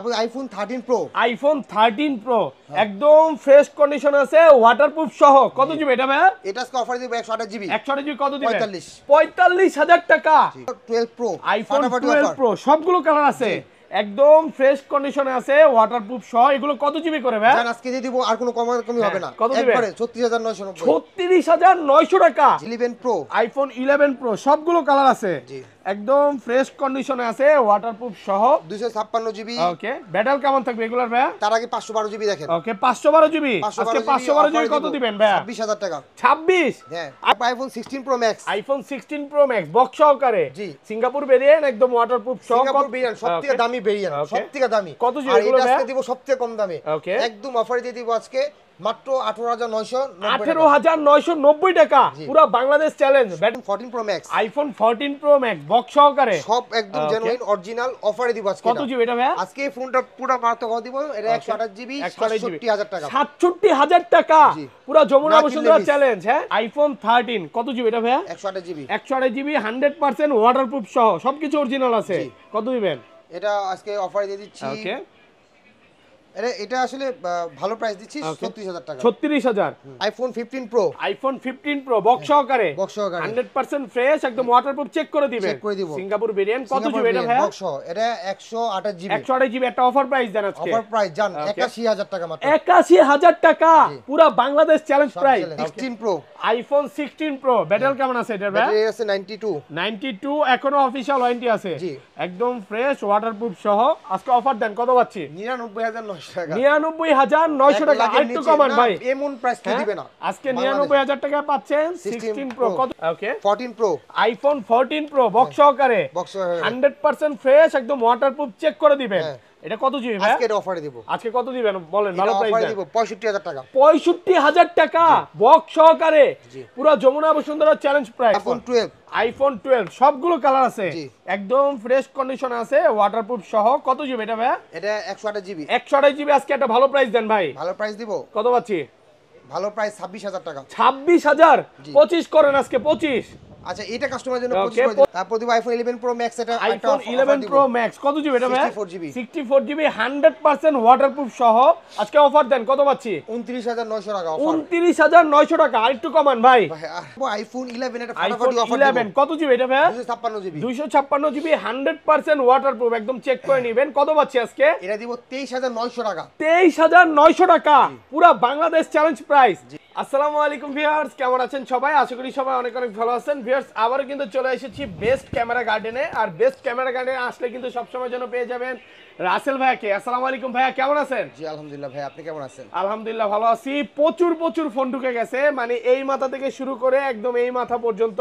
তারপর iPhone 13 pro, iPhone 13 pro একদম fresh condition আছে, ওয়াটারপ্রুফ সহ। কত জিবি এটা ভাই? এটা আজকে অফারে দিব 128 জিবি। 128 জিবি কত দিবেন? 45 টাকা। 12 প্রো, আইফোন 12 প্রো সবগুলো কালার আছে, একদম ফ্রেশ কন্ডিশনে আছে, ওয়াটারপ্রুফ সহ। এগুলো কত জিবি করে ভাই? জান আজকে দিয়ে দিব, আর কোনো কমি হবে না। কত দিবেন? একবারে 36990। 36900 টাকা। 11 প্রো, আইফোন 11 প্রো সবগুলো কালার আছে, জি একদম ফ্রেশ কন্ডিশনে আছে, ওয়াটারপ্রুফ সহ। 256 জিবি। ওকে, ব্যাটারি কেমন থাকবে এগুলার ভাই? তার আগে 512 জিবি দেখেন। ওকে, 512 জিবি। আজকে 512 জিবি কত দিবেন ভাই? 26000 টাকা। 26। হ্যাঁ, iPhone 16 pro max. IPhone 16 pro max box সহকারে, জি সিঙ্গাপুর ভেরিয়েন্ট, একদম ওয়াটারপ্রুফ সহ। সিঙ্গাপুর ভেরিয়েন্ট সবথেকে দামি ভেরিয়েন্ট, সবথেকে দামি। কত জিবি আর এগুলো এটা ভাই? আজকে দিব সবথেকে কম দামে, ওকে, একদম অফারে দিয়ে দিব আজকে মাত্র 18990 18990 টাকা। পুরো Bangladesh challenge. 14 pro max, iPhone 14 pro max box সহকারে সব একদম জেনুইন অরিজিনাল অফারে দিব আজকে। কত জিবি এটা ভাই? আজকে এই ফোনটা পুরো মাত্র কত দিব? এটা 128 জিবি 67000 টাকা। 67000 টাকা পুরো যমুনা বসুন্ধরা চ্যালেঞ্জ। হ্যাঁ, আইফোন 13 কত জিবি এটা ভাই? 128 জিবি। 128 জিবি 100% ওয়াটারপ্রুফ সহ, সবকিছু অরিজিনাল আছে। কত দিবেন? এটা আজকে অফারে দিয়ে দিচ্ছি। ওকে, এটা আসলে ভালো প্রাইস দিচ্ছি, 36000 টাকা। 36000। IPhone 15 pro, iPhone 15 pro box সহকারে, বক্স সহকারে 100% ফ্রেশ, একদম ওয়াটারপ্রুফ চেক করে দিবেন। চেক করে দিব। সিঙ্গাপুর ভেরিয়েন্ট কত জিবি এটা ভাই? বক্স সহ এটা 128 জিবি। 128 জিবি একটা অফার প্রাইস দেন আজকে। অফার প্রাইস জান 81000 টাকা মাত্র। 81000 টাকা পুরো Bangladesh challenge price. 16 pro, iPhone 16 pro battery কেমন আছে এটা ভাই? ব্যাটারি আছে 92 এখনো অফিশিয়াল ওয়ারেন্টি আছে, জি একদম ফ্রেশ ওয়াটারপ্রুফ সহ। আজকে অফার দেন কত পাচ্ছি? 99900 টাকা। 99900 টাকা, একটু কমান ভাই। এমন প্রাইস কেউ দিবে না আজকে 99000 টাকা পাচ্ছেন 16 প্রো। কত? ওকে, 14 প্রো, আইফোন 14 প্রো বক্স সহকারে, বক্স 100% ফ্রেশ, একদম ওয়াটারপ্রুফ চেক করে দিবেন। এটা কত জিবি ভাই? আজকে অফারে দিব। আজকে কত দিবেন বলেন, ভালো প্রাইস দেন। দিব 65000 টাকা। 65000 টাকা বক্স সহকারে, পুরো Jamuna Bashundhara challenge price. IPhone 12 সবগুলো কালার আছে, একদম ফ্রেশ কন্ডিশন আছে, ওয়াটারপ্রুফ সহ। কত জিবি এটা ভাই? এটা 128 জিবি। 128 জিবি। আজকে একটা ভালো প্রাইস দেন ভাই। ভালো প্রাইস দিব। কত পাচ্ছি? ভালো প্রাইস 26000 টাকা। 26000। 25 করেন আজকে, 25। আচ্ছা, এটা কাস্টমারের জন্য 25 করে দিন। তারপর দিব আইফোন 11 প্রো ম্যাক্স। এটা আইফোন 11 প্রো ম্যাক্স কত জিবি এটা ভাই? 64 জিবি। 64 জিবি 100% ওয়াটারপ্রুফ সহ। আজকে অফার দেন, কত পাচ্ছি? 29900 টাকা অফার। 29900 টাকা। আরেকটু কমান ভাই। আইফোন 11 এটা আইফোন ফাটাফাটি অফার 11 কত জিবি এটা ভাই? 256 জিবি। 256 জিবি 100% ওয়াটারপ্রুফ, একদম চেক করে নেবেন। কত পাচ্ছি আজকে? এটা দিব 23900 টাকা। 23900 টাকা পুরো বাংলাদেশ চ্যালেঞ্জ প্রাইস। আসসালামু আলাইকুম ভিউয়ার্স, কেমন আছেন সবাই? আশা করি সবাই অনেক অনেক ভালো আছেন। ভিউয়ার্স, আবারও কিন্তু চলে এসেছি বেস্ট ক্যামেরা গার্ডেনে। আর বেস্ট ক্যামেরা গার্ডেনে আসলে কিন্তু সবসময় জন্য পেয়ে যাবেন রাসেল ভাইয়াকে। আসসালামু আলাইকুম ভাইয়া, কেমন আছেন? জি আলহামদুলিল্লাহ ভাই, আপনি কেমন আছেন? আলহামদুলিল্লাহ ভালো আছি। প্রচুর ফোন ঢুকে গেছে, মানে এই মাথা থেকে শুরু করে একদম এই মাথা পর্যন্ত।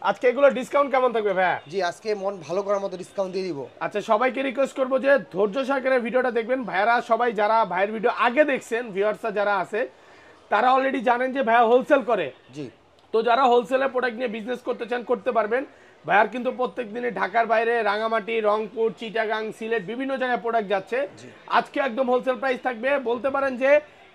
আজকে এগুলো ডিসকাউন্ট কেমন থাকবে ভাইয়া? জি আজকে মন ভালো করার মতো ডিসকাউন্ট দিয়ে দিব। আচ্ছা, সবাইকে রিকোয়েস্ট করবো যে ধৈর্য সহকারে ভিডিওটা দেখবেন। ভাইয়ারা সবাই যারা ভাইয়ের ভিডিও আগে দেখছেন, ভিউয়ার্সরা যারা আছে তারা অলরেডি জানেন যে ভাইয়া হোলসেল করে। জি, তো যারা হোলসেলে প্রোডাক্ট নিয়ে বিজনেস করতে চান করতে পারবেন। ভাইয়ার কিন্তু প্রত্যেক দিনে ঢাকার বাইরে, রাঙামাটি, রংপুর, চিটাগাং, সিলেট বিভিন্ন জায়গায় প্রোডাক্ট যাচ্ছে। আজকে একদম হোলসেল প্রাইস থাকবে। বলতে পারেন যে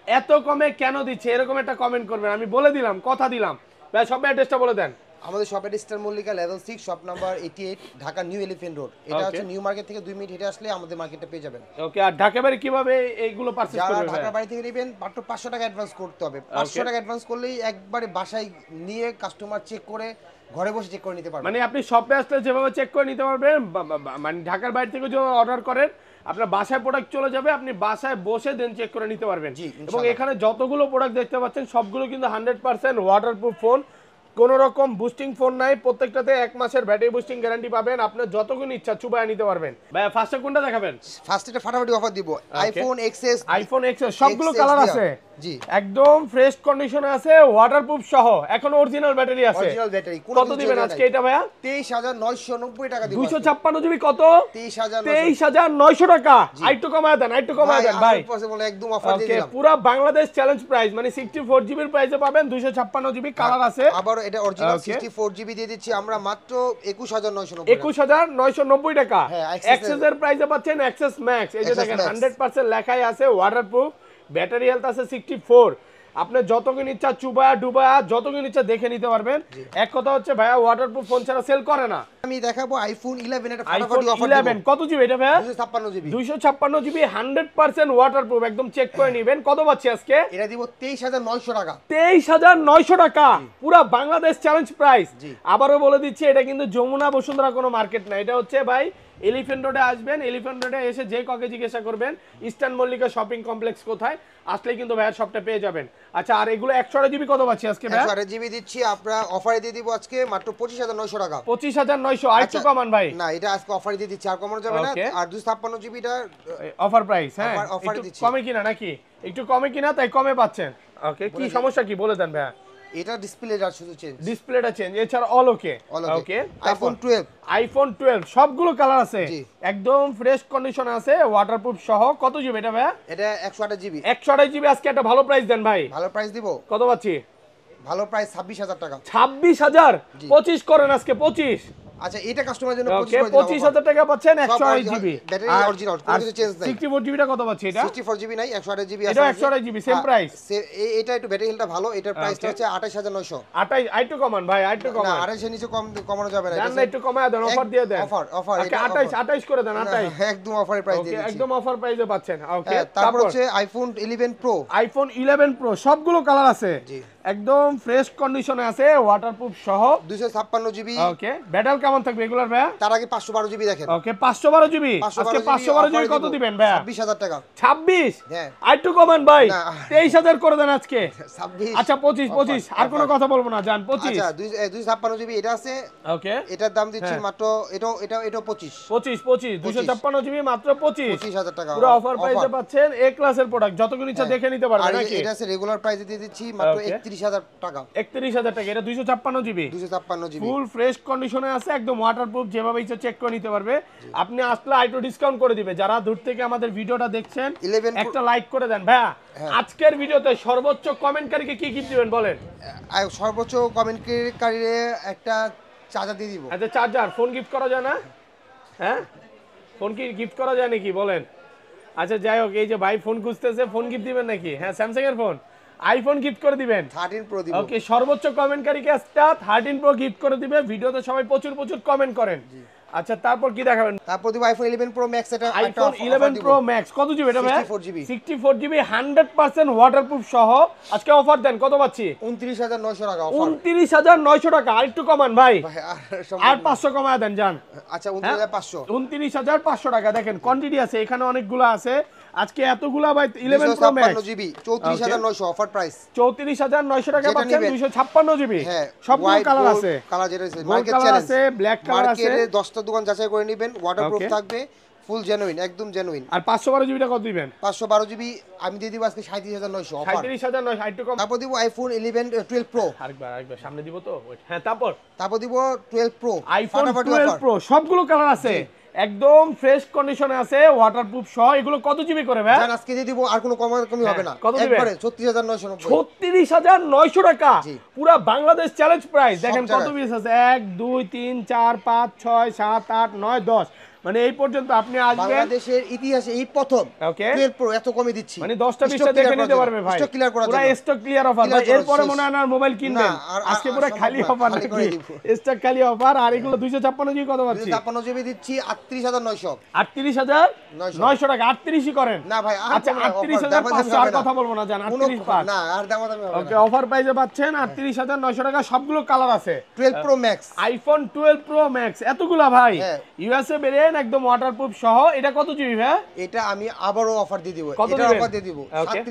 এত কমে কেন দিচ্ছে, এরকম একটা কমেন্ট করবেন। আমি বলে দিলাম, কথা দিলাম। ভাই সব অ্যাড্রেসটা বলে দেন। আমাদের শপের star Mallika level 6, shop number 88, Dhaka new elephant road. এটা হচ্ছে নিউ মার্কেট থেকে 2 মিনিট হেঁটে আসলে আমাদের মার্কেটটা পেয়ে যাবেন। ওকে, আর ঢাকা বাইরে কিভাবে এইগুলো পারচেজ করবেন? যারা ঢাকা বাইরে থেকে নেবেন মাত্র 500 টাকা অ্যাডভান্স করতে হবে। 500 টাকা অ্যাডভান্স করলেই একবারে বাসায় নিয়ে কাস্টমার চেক করে ঘরে বসে চেক করে নিতে পারবেন। মানে আপনি শপে আসলে যেভাবে চেক করে নিতে পারবেন, মানে ঢাকার বাইরে থেকে যদি অর্ডার করেন আপনার বাসায় প্রোডাক্ট চলে যাবে, আপনি বাসায় বসে দেন চেক করে নিতে পারবেন। এবং এখানে যতগুলো প্রোডাক্ট দেখতে পাচ্ছেন সবগুলো কিন্তু 100% ওয়াটারপ্রুফ ফোন, কোনো রকম বুস্টিং ফোন নাই। প্রত্যেকটাতে 1 মাসের ব্যাটারি বুস্টিং গ্যারান্টি পাবেন। আপনার যতগুলো ইচ্ছা চুবায় নিতে পারবেন। ভাই ফার্স্টে কোনটা দেখাবেন? ফার্স্টে এটা ফাটাফাটি অফার দিব। আইফোন এক্সএস, আইফোন এক্সএস সবগুলো কালার আছে। জি, একদম ফ্রেশ কন্ডিশনে আছে, ওয়াটারপ্রুফ সহ, এখন অরিজিনাল ব্যাটারি আছে। Original battery. কত দিবেন আজকে এটা ভাইয়া? 23990 টাকা দিব। 256 জিবি কত? 23900 টাকা। আইটু কমায় দেন, আইটু কমায় দেন ভাই। একদম অফার দিয়ে দিলাম। পুরো বাংলাদেশ চ্যালেঞ্জ প্রাইস, মানে 64 জিবির প্রাইসে পাবেন। 256 জিবি কালার আছে। আবার এটা অরিজিনাল 64 জিবি দিয়ে দিচ্ছি আমরা মাত্র 21990। 21990 টাকা। এক্সেস এর প্রাইসে পাচ্ছেন এক্সেস ম্যাক্স। এই যে দেখেন 100% লেখাই আছে, ওয়াটারপ্রুফ, ব্যাটারি হেলথ আছে 64। আপনি যতক্ষণ ইচ্ছা চুবায়া ডুবায়া যতক্ষণ ইচ্ছা দেখে নিতে পারবেন। এক কথা হচ্ছে ভাইয়া ওয়াটারপ্রুফ ফোন ছাড়া সেল করে না। আমি দেখাবো আইফোন 11 এটা আইফোন ফাটাফাটি অফার 11 কত জিবি এটা ভাইয়া? 256 জিবি। 256 জিবি 100% ওয়াটারপ্রুফ, একদম চেক করে নেবেন। কত পাচ্ছি আজকে? এটা দিব 23900 টাকা। 23900 টাকা, পুরো বাংলাদেশ চ্যালেঞ্জ প্রাইস। জি। আবারও বলে দিচ্ছি, এটা কিন্তু যমুনা বসুন্ধরা কোনো মার্কেট না, এটা হচ্ছে ভাই এলিফ্যান্ট রোডে আসবেন, এলিফ্যান্ট রোডে এসে যে কাউকে জিজ্ঞাসা করবেন ইস্টার্ন মল্লিকা শপিং কমপ্লেক্স কোথায়, আসলে কিন্তু ভাইয়ার শপটা পেয়ে যাবেন। আচ্ছা, আর এগুলো 128 জিবি কত পাচ্ছি আজকে ভাই? 128 জিবি দিচ্ছি, আমরা অফারে দিয়ে দিব আজকে মাত্র 25900 টাকা। 25900, আর একটু কমান ভাই। না, এটা আজকে অফারে দিয়ে দিচ্ছি, আর কমানো যাবে না। আর 256 জিবিটা অফার প্রাইস, হ্যাঁ অফারে একটু দিচ্ছি। কমে কিনা নাকি? একটু কমে কিনা, তাই কমে পাচ্ছেন। ওকে, কি সমস্যা কি বলে দেন ভাইয়া? এটা ডিসপ্লেটা শুধু চেঞ্জ, ডিসপ্লেটা চেঞ্জ, এছাড়া অল ওকে। ওকে, আইফোন 12, আইফোন 12 সবগুলো কালার আছে, জি। একদম ফ্রেশ কন্ডিশন আছে, ওয়াটারপ্রুফ সহ। কত জিবি এটা ভাই? এটা 128 জিবি। 128 জিবি। আজকে একটা ভালো প্রাইস দেন ভাই। ভালো প্রাইস দিব। কত পাচ্ছি? ভালো প্রাইস 26000 টাকা। 26000, 25 করেন আজকে 25। আচ্ছা, এটা কাস্টমারের জন্য ওকে, 25000 টাকা পাচ্ছেন 128 জিবি। ব্যাটারি অরিজিনাল, কোনো কিছু চেঞ্জ নাই। 64 জিবিটা কত পাচ্ছি এটা? 64 জিবি নাই, 128 জিবি আছে। এটা 128 জিবি সেম প্রাইস। এটা একটু ব্যাটারি হেলথটা ভালো, এটার প্রাইসটা হচ্ছে 28900। 28, আইটু কমান ভাই, আইটু না, কমান। 28 এর নিচে কমানো যাবে না। জান না, একটু কমায় দেন, অফার দিয়ে দেন। অফার ওকে, 28 করে দেন, 28। একদম অফারের প্রাইস দিয়ে ওকে, দিচ্ছি। একদম অফার প্রাইসে পাচ্ছেন। ওকে, তারপর হচ্ছে আইফোন 11 প্রো। আইফোন 11 প্রো সবগুলো কালার আছে, জি। একদম ফ্রেশ কন্ডিশনে আছে, ওয়াটারপ্রুফ সহ। 256 জিবি। ওকে, ব্যাটারি কেমন থাকবে এগুলার ভাই? তার আগে 512 জিবি দেখেন। ওকে, 512 জিবি। আজকে 512 জিবি কত দিবেন ভাই? 26000 টাকা। 26, হ্যাঁ। আইটু কমান ভাই, না। 23000 করে দেন আজকে। 26। আচ্ছা 25, আর কোনো কথা বলবো না, জান 25। আচ্ছা, 256 জিবি এটা আছে। ওকে, এটার দাম দিচ্ছি হ্যাঁ। মাত্র, এটা 25। 256 জিবি মাত্র 25। 25000 টাকা। পুরো অফার প্রাইসে পাচ্ছেন, এ ক্লাসের প্রোডাক্ট, যতক্ষণ ইচ্ছা দেখে নিতে পারবেন আর নাকি? এটা আছে রেগুলার প্রাইসে দিয়ে দিচ্ছি মাত্র Okay. 31000 টাকা। 31000 টাকা। এটা 256 জিবি, 256 জিবি। ফুল ফ্রেশ কন্ডিশনে আছে, একদম ওয়াটারপ্রুফ, যেভাবে ইচ্ছা চেক করে নিতে পারবে। আপনি আসলে আইটো ডিসকাউন্ট করে দিবে। যারা দূর থেকে আমাদের ভিডিওটা দেখছেন 11 একটা লাইক করে দেন ভাইয়া। আজকের ভিডিওতে সর্বোচ্চ কমেন্টকারীকে কি গিফট দিবেন বলেন? আর সর্বোচ্চ কমেন্টকারীরে একটা চার্জার দিয়ে দিব। আচ্ছা, চার্জার, ফোন গিফট করা যায় না? হ্যাঁ, ফোন কি গিফট করা যায় নাকি বলেন? আচ্ছা, যাই হোক, এই যে ভাই ফোন খুঁজতেছে, ফোন গিফট দিবেন নাকি? হ্যাঁ, স্যামসাং এর ফোন, আইফোন গিফট করে দিবেন। 13 প্রো দিব। ওকে, সর্বোচ্চ কমেন্টকারীকে একটা 13 প্রো গিফট করে দিবে। ভিডিওতে সবাই প্রচুর কমেন্ট করেন। আচ্ছা, তারপর কি দেখাবেন? তারপর দিব আইফোন 11 প্রো ম্যাক্স। এটা আইফোন 11 প্রো ম্যাক্স কত জিবি এটা ভাই? 64 জিবি। 64 জিবি 100% ওয়াটারপ্রুফ সহ। আজকে অফার দেন, কত পাচ্ছি? 29900 টাকা অফার। 29900 টাকা। আর একটু কমান ভাই, ভাই, আর 500 কমায় দেন জান। আচ্ছা, 29500। 29500 টাকা। দেখেন কোয়ান্টিটি আছে এখানে, অনেকগুলো আছে আজকে, এতগুলা ভাই। 11 pro max 256 GB 34900 offer price. 34900 টাকা যেটা পাচ্ছেন, নিবেন। 256 জিবি। হ্যাঁ, সবগুলো কালার আছে, কালার যেটা আছে, গোল্ড মার্কেট কালার চ্যালেঞ্জ আছে, ব্ল্যাক কালার আছে। মার্কেটে 10টা দোকান যাচাই করে নেবেন, ওয়াটারপ্রুফ Okay. থাকবে, ফুল জেনুইন, একদম জেনুইন। আর 512 জিবিটা কত দিবেন? 512 জিবি আমি দিয়ে দিব আজকে 37900 অফার। 37900। আর একটু কম। তারপর দিব আইফোন 12 প্রো। আরেকবার সামনে দিব তো। হ্যাঁ, তারপর দিব 12 প্রো। আইফোন 12 প্রো সবগুলো কালার আছে, একদম ফ্রেশ কন্ডিশনে আছে, ওয়াটারপ্রুফ সহ। এগুলো কত জিবি করে ভাই? জান আজকে দিয়ে দিব, আর কোনো কমি হবে না। কত দিবেন? একবারে 36990। 36900 টাকা, জি। পুরো বাংলাদেশ চ্যালেঞ্জ প্রাইস। দেখেন কত জায়গায়। পিস আছে, 1 2 3 4 5 6 7 8 9 10, মানে এই পর্যন্ত আপনি আসবেন। বাংলাদেশের ইতিহাসে এই প্রথম ওকে, 12 প্রো এত কমে দিচ্ছি। মানে 10টা 20টা দেখে নিতে পারবে ভাই। স্টক ক্লিয়ার করার পুরো জন্য। স্টক ক্লিয়ার অফার ভাই। Clear এরপরে শেষ। মনে হয় না মোবাইল কিনবেন, না, আর আজকে পুরো সম্ভব খালি না, অফার খালি করে নাকি? দিব। স্টক খালি অফার। আর এগুলো 256 জিবি কত পাচ্ছি? 256 জিবি দিচ্ছি 38900। 38900 টাকা। 38ই করেন না ভাই, আর আচ্ছা, কম না, offer, 38500। আর দামাদামি হবে না। কথা বলবো না জান, কোনো 38500। না, আর দামাদামি হবে ওকে, না। অফার প্রাইসে পাচ্ছেন 38900 টাকা। সবগুলো কালার আছে। 12 pro max. IPhone 12 pro max এতগুলা ভাই, হ্যাঁ। ইউএসএ ভেরিয়েন্ট, একদম ওয়াটারপ্রুফ সহ। এটা কত জিবি ভাই? এটা আমি আবারও অফার দিয়ে দিব। কত এটা দিবেন? অফার দিয়ে দিব Okay.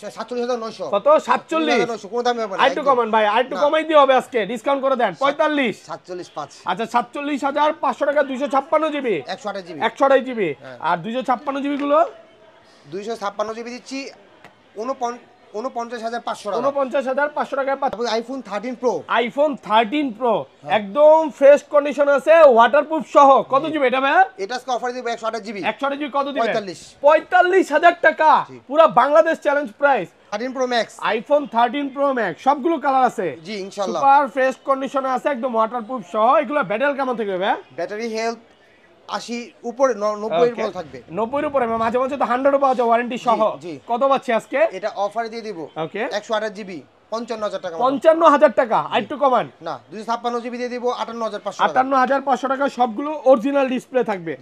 47900। কত? 47। 47900 কোনো দামই হবে না। আরেকটু কমান ভাই, আরেকটু কমাই দিয়ে হবে আজকে, ডিসকাউন্ট করে দেন 45। 475। আচ্ছা, 47500 টাকা 256 জিবি, 128 জিবি। 128 জিবি। আর 256 জিবি গুলো 256 জিবি দিচ্ছি 49500 টাকা। 49500 টাকায় পাচ্ছেন। তারপর আইফোন 13 প্রো। আইফোন 13 প্রো একদম ফ্রেশ কন্ডিশন আছে, ওয়াটারপ্রুফ সহ। কত জিবি এটা ভাই? এটা আজকে অফার দিব 128 জিবি। 128 জিবি কত দিবেন? 45,000 টাকা, পুরো Bangladesh challenge price. 13 pro max. IPhone 13 pro max সবগুলো কালার আছে, জি ইনশাআল্লাহ। সুপার ফ্রেশ কন্ডিশনে আছে, একদম ওয়াটারপ্রুফ সহ। এগুলো ব্যাটারি কেমন থাকবে ভাই? ব্যাটারি হেলথ 80 উপরে 90 এর মধ্যে থাকবে। 90 এর উপরে, মাঝে মাঝে তো 100 ও পাওয়া যায় ওয়ারেন্টি সহ। জি। কত পাচ্ছি আজকে? এটা অফারে দিয়ে দিব। ওকে, 128 জিবি 55000 টাকা। 55000 টাকা, আরেকটু কমান। না 256 জিবি দিয়ে দিব 58500 টাকা। 58500 টাকা, সবগুলো অরিজিনাল ডিসপ্লে থাকবে,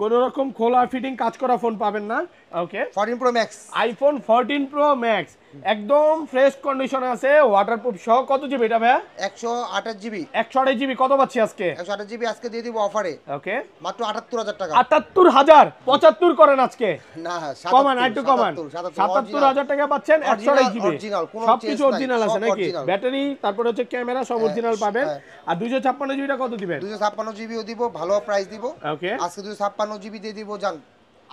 কোনো রকম খোলা ফিটিং কাজ করা ফোন পাবেন না। ওকে, 14 pro max, iPhone 14 pro max একদম ফ্রেশ কন্ডিশনে আছে, ওয়াটারপ্রুফ সহ। কত জিবি এটা ভাই? 128 জিবি। 128 জিবি কত পাচ্ছি আজকে? 128 জিবি আজকে দিয়ে দিব অফারে। ওকে, মাত্র 78000 টাকা। 78000, 75 করেন আজকে। না কমান, একটু কমান। 77000 টাকা পাচ্ছেন 128 জিবি। অরিজিনাল, কোনো সবকিছু অরিজিনাল আছে নাকি? original। ব্যাটারি, তারপর হচ্ছে ক্যামেরা, সব অরিজিনাল পাবেন। আর 256 জিবিটা কত দিবেন? 256 জিবিও দিব, ভালো প্রাইস দিব। ওকে, আজকে 256 জিবি দিয়ে দিব জান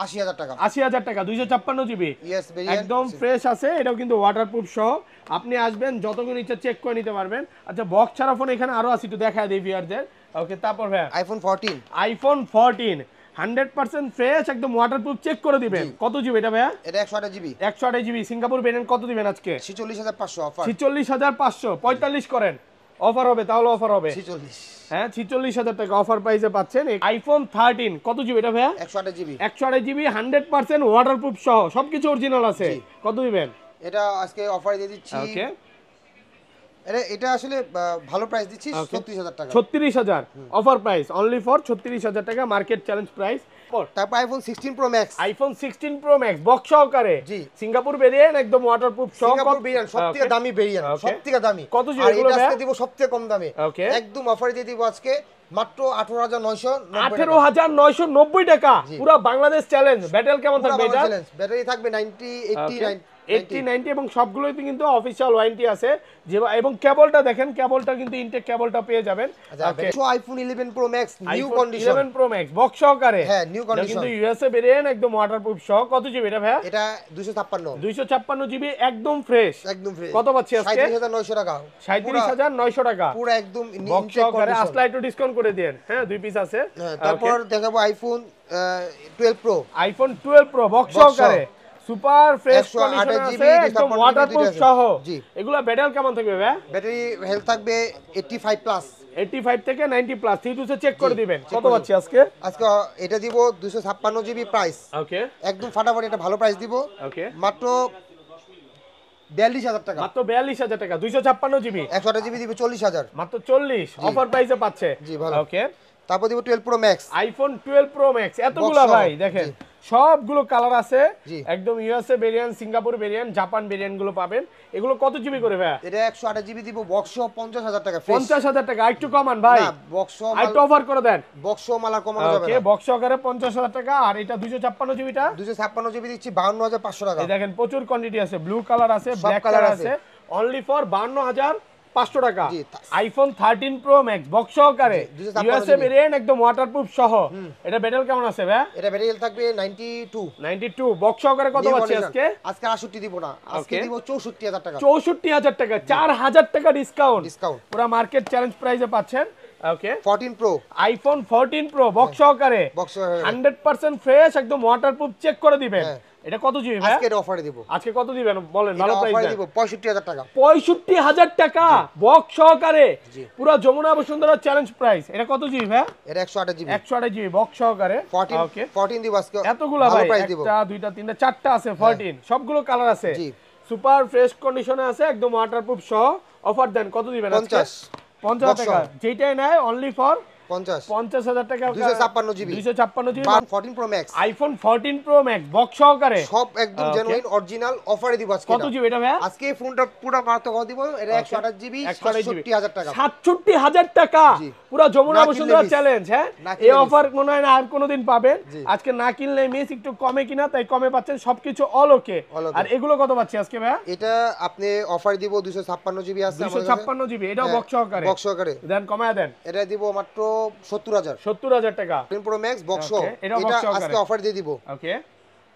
80000 টাকা। 80000 টাকা 256 জিবি, ইয়েস, ভেরিয়েন্ট একদম ফ্রেশ আছে। এটাও কিন্তু ওয়াটারপ্রুফ সহ। আপনি আসবেন, যতক্ষণ ইচ্ছা চেক করে নিতে পারবেন। আচ্ছা, বক্স ছাড়া ফোন এখানে আরো আছে, একটু দেখায় দেই ভিউয়ারদের। ওকে, তারপর ভাই আইফোন 14। আইফোন 14 100% ফ্রেশ, একদম ওয়াটারপ্রুফ, চেক করে দিবেন। কত জিবি এটা ভাইয়া? এটা 128 জিবি। 128 GB Singapore variant. কত দিবেন আজকে? 46500 অফার। 46500, 45 করেন, অফার হবে, তাহলে অফার হবে। 46। হ্যাঁ, 46000 টাকা অফার প্রাইসে পাচ্ছেন আইফোন 13। কত জিবি এটা ভাইয়া? 128 জিবি। 128 জিবি 100% ওয়াটারপ্রুফ সহ, সবকিছু অরিজিনাল আছে। কত দিবেন? এটা আজকে অফারে দিয়ে দিচ্ছি। ওকে, এটা আসলে ভালো প্রাইস দিচ্ছি 36000 টাকা। 36000 অফার প্রাইস, অনলি ফর 36000 টাকা, মার্কেট চ্যালেঞ্জ প্রাইস। তারপর iPhone 16 pro max. IPhone 16 pro max box সহকারে, জি, সিঙ্গাপুর ভেরিয়েন্ট, একদম ওয়াটারপ্রুফ সহ। সিঙ্গাপুর ভেরিয়েন্ট সবথেকে দামি ভেরিয়েন্ট, সবথেকে দামি। কত জিবি আর এগুলো এটা ভাই? আজকে দিব সবথেকে কম দামে। ওকে, একদম অফারে দিয়ে দিব আজকে মাত্র 18990 18990 টাকা। পুরো বাংলাদেশ চ্যালেঞ্জ। ব্যাটেল কেমন থাকবে এটা? ব্যাটারি থাকবে 90 80 80 90, এবং সবগুলোতে কিন্তু অফিশিয়াল ওয়ারেন্টি আছে। যে এবং কেবলটা দেখেন, কেবলটা কিন্তু ইনটেক কেবলটা পেয়ে যাবেন। আচ্ছা, iPhone 11 pro max new condition. 11 pro max box সহকারে, হ্যাঁ, নিউ কন্ডিশন, কিন্তু ইউএসএ ভেরিয়েন্ট, একদম ওয়াটারপ্রুফ সহ। কত জিবি এটা ভাই? এটা 256। 256 জিবি, একদম ফ্রেশ। একদম ফ্রেশ। কত পাচ্ছি আজকে? 37900 টাকা। 37900 টাকা পুরো একদম বক্স সহকারে। আসলে একটু ডিসকাউন্ট করে দেন। হ্যাঁ, 2 পিস আছে। তারপর দেখাবো iPhone 12 pro. IPhone 12 pro box সহকারে, সুপার ফ্রেশ কন্ডিশনে আছে, একদম ওয়াটারপ্রুফ সহ। এগুলা ব্যাটারি কেমন থাকবে ভাই? ব্যাটারি হেলথ থাকবে 85 প্লাস। 85 থেকে 90 প্লাস। 3 চেক করে দিবেন। কত পাচ্ছি আজকে? আজকে এটা দিব 256 জিবি প্রাইস। ওকে, একদম ফাটাফাটি একটা ভালো প্রাইস দিব। ওকে, মাত্র 42000 টাকা। মাত্র 42000 টাকা। 256 জিবি 128 জিবি দিব 40000। মাত্র 40 অফার প্রাইসে পাচ্ছে। জি, ভালো। ওকে, তারপর দিব 12 pro max. IPhone 12 pro max, এতগুলা ভাই দেখেন, সবগুলো কালার আছে। একদম USA variant, Singapore variant, Japan variant গুলো পাবেন। এগুলো কত জিবি করে ভাই? এটা 128 জিবি দিব বক্স 50000 টাকা। 50000 টাকা, একটু কমান ভাই। না, বক্স একটু অফার করে দেন। বক্স মালা কমানো যাবে না। ওকে, বক্স সহকারে 50000 টাকা। আর এটা 256 জিবিটা 256 জিবি দিচ্ছি 52500 টাকা। এই দেখেন, প্রচুর কোয়ান্টিটি আছে, ব্লু কালার আছে, ব্ল্যাক কালার আছে, অনলি ফর 52500 টাকা। আইফোন 13 প্রো ম্যাক্স বক্স সহকারে, ইউএসএ ভেরিয়েন্ট, একদম ওয়াটারপ্রুফ সহ। এটা ব্যাটারি কেমন আছে ভাই? এটা ব্যাটারি থাকবে 92 বক্স সহকারে। কত পাচ্ছি আজকে? আজকে 68 দিব না, আজকে দিব 64000 টাকা। 64000 টাকা, 4000 টাকা ডিসকাউন্ট। পুরো মার্কেট চ্যালেঞ্জ প্রাইসে পাচ্ছেন। ওকে, 14 প্রো, আইফোন 14 প্রো বক্স সহকারে, 100% ফ্রেশ, একদম ওয়াটারপ্রুফ, চেক করে দিবেন। এটা কত জিবি ভাই? আজকে অফারে দিব। আজকে কত দিবেন বলেন, ভালো প্রাইস দেন। দিব 65000 টাকা। 65000 টাকা বক্স সহকারে, পুরো যমুনা বসুন্ধরা চ্যালেঞ্জ প্রাইস। এটা কত জিবি ভাই? এটা 128 জিবি। 128 জিবি বক্স সহকারে। ওকে, 14 দিব আজকে। এতগুলা ভাই, একটা দুইটা তিনটা চারটা আছে 14, সবগুলো কালার আছে। সুপার ফ্রেশ কন্ডিশনে আছে, একদম ওয়াটারপ্রুফ সহ। অফার দেন, কত দিবেন আজকে? 50 টাকা, যেটাই নেয় অনলি ফর 50000 টাকা। 256 GB 14 pro max. IPhone 14 pro max box সহকারে, সব একদম জেনুইন অরিজিনাল অফারে দিব আজকে। কত জিবি এটা ভাই? আজকে ফোনটা পুরো মাত্র কত দিব? এটা 128 জিবি 67000 টাকা। 67000 টাকা, পুরো যমুনা বসুন্ধরা চ্যালেঞ্জ। হ্যাঁ, এই অফার মনে হয় না আর কোনোদিন পাবেন। আজকে না কিনলে মিস, একটু কমে কিনা, তাই কমে পাচ্ছেন, সবকিছু অল ওকে। আর এগুলো কত পাচ্ছি আজকে ভাই? এটা আপনি অফারে দিব 256 জিবি আছে আমাদের কাছে। 256 জিবি, এটাও বক্স সহকারে। দেন কমায় দেন। এটা দিব মাত্র 70000 70000 টাকা। 10 প্রো ম্যাক্স বক্স। এটা আজকে অফার দিয়ে দিব। ওকে,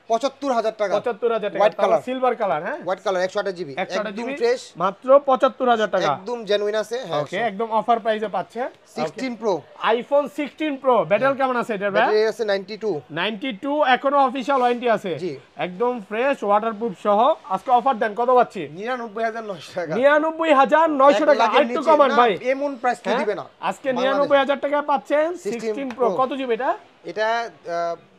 ৭৫,০০০ টাকা ৭৫,০০০ টাকা হোয়াইট কালার সিলভার কালার হ্যাঁ হোয়াইট কালার 128 জিবি 128 একদম জিবি ফ্রেশ মাত্র ৭৫,০০০ টাকা একদম জেনুইন আছে হ্যাঁ ওকে একদম অফার প্রাইসে পাচ্ছে 16 প্রো আইফোন 16 প্রো ব্যাটারি কেমন আছে এটার ভাই ব্যাটারি আছে 92 92 এখনো অফিশিয়াল ওয়ারেন্টি আছে জি। একদম ফ্রেশ ওয়াটারপ্রুফ সহ আজকে অফার দেন কত পাচ্ছি ৯৯,৯০০ টাকা ৯৯,৯০০ টাকা আরেকটু কমান ভাই এমন প্রাইস কি দিবে না আজকে ৯৯,০০০ টাকা পাচ্ছেন 16 প্রো Pro। কত জিবি এটা এটা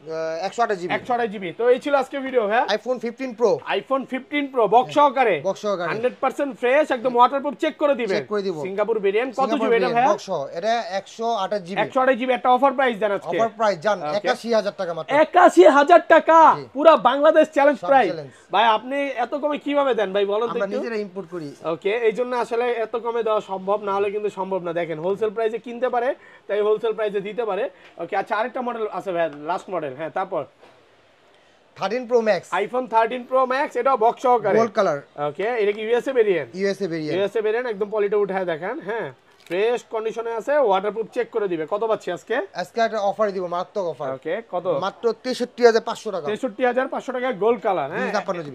128 জিবি 128 জিবি তো এই ছিল আজকে ভিডিও হ্যাঁ iPhone 15 pro iPhone 15 pro box সহকারে বক্স সহকারে 100% ফ্রেশ একদম ওয়াটারপ্রুফ চেক করে দিবে চেক করে দিব সিঙ্গাপুর ভেরিয়েন্ট কত জিবি এটা ভাই বক্স এটা 128 জিবি 128 জিবি একটা অফার প্রাইস দেন আজকে অফার প্রাইস জান ৮১,০০০ টাকা মাত্র ৮১,০০০ টাকা পুরো বাংলাদেশ চ্যালেঞ্জ সব প্রাইস challenge। ভাই আপনি এত কমে কিভাবে দেন ভাই বলেন তো আমরা একটু নিজেরা ইম্পোর্ট করি ওকে এই জন্য আসলে এত কমে দেওয়া সম্ভব না হলে কিন্তু সম্ভব না দেখেন হোলসেল প্রাইসে কিনতে পারে তাই হোলসেল প্রাইসে দিতে পারে ওকে আচ্ছা আরেকটা মডেল আছে ভাই লাস্ট মডেল হ্যাঁ তারপর 13 pro max iPhone 13 pro max এটা বক্স সহকারে গোল্ড কালার ওকে এটা কি USA variant USA variant USA variant একদম পলিটা উঠায় দেখেন হ্যাঁ ফ্রেশ কন্ডিশনে আছে ওয়াটারপ্রুফ চেক করে দিবে কত পাচ্ছি আজকে আজকে একটা অফার দিব মারাত্মক অফার ওকে কত মাত্র ৬৩,৫০০ টাকা ৬৩,৫০০ টাকা গোল্ড কালার হ্যাঁ 256 GB